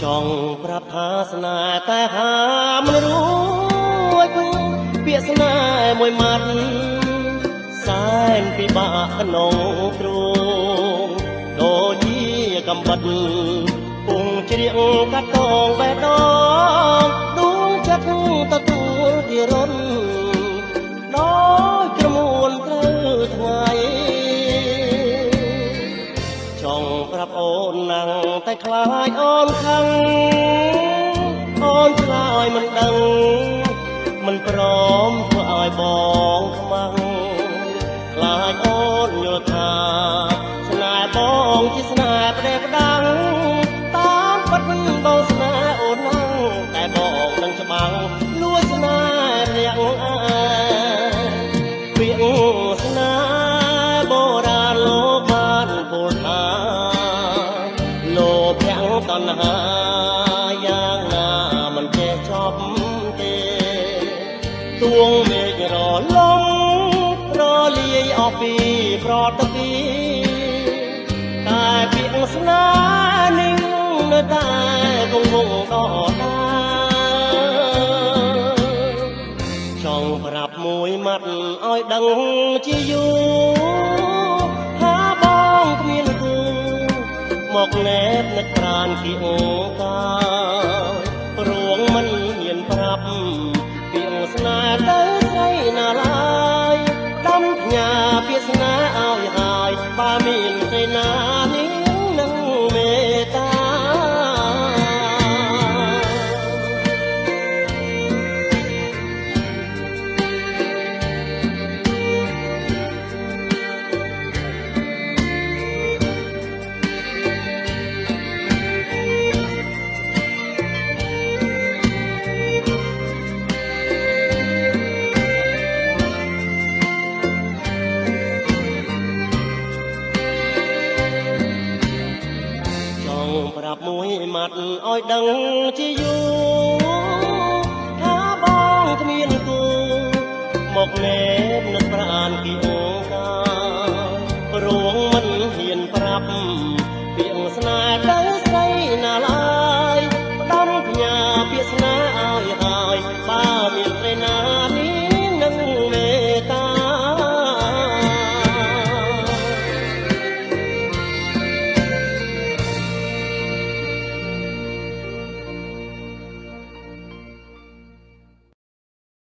ចង់ប្រាប់ថាស្នេហ៍តែហាមិនរួចពាក្យស្នេហ៍មួយម៉ាត់សែនពិបាកក្នុងទ្រូងដូចជាកំបិតពុងជ្រៀងកាត់តងបេះដូងដួងចិត្តទទួលជារត់ដោយក្រមួនត្រូវថ្ងៃចង់ប្រាប់អូនណាំងតែខ្លាចអូនខឹងអូនឆ្លើយមិនដឹងមិនព្រមធ្វើឲ្យបងខ្មាំងខ្លាចអូនយល់ថាស្នេហ៍បងជាស្នេហ៍ផ្ដេសផ្ដាំងតាមពិតបងស្នេហ៍អូនណាំងតែបងនឹងច្បាំងលួចស្នេហ៍រាក់អើពាក្យស្នេហ៍បុរាណលោកបានពោលថាលោភៈតណ្ហាយ៉ាងណាមិនចេះចប់ទេទួងមេឃរលំរលាយអស់ពីប្រតពីតែពាក្យស្នេហ៍នេះនៅតែគង់វង្សដដាចង់ប្រាប់មួយម៉ាត់ឲ្យដឹងជាយូរថាបងគ្មានគូមកណែបនឹកប្រានពីកាព្រោះមិនហ៊ានប្រាប់ពាក្យស្នេហ៍ទៅស្រីណាឡើយដំផ្ញើពាក្យស្នេហ៍ឲ្យហើយបើមានទេណានេះនឹងមេត្តាប្រាប់មួយម៉ាត់ឲ្យដឹងជាយូរថាបងគ្មានគូមកណែបនឹកប្រានគី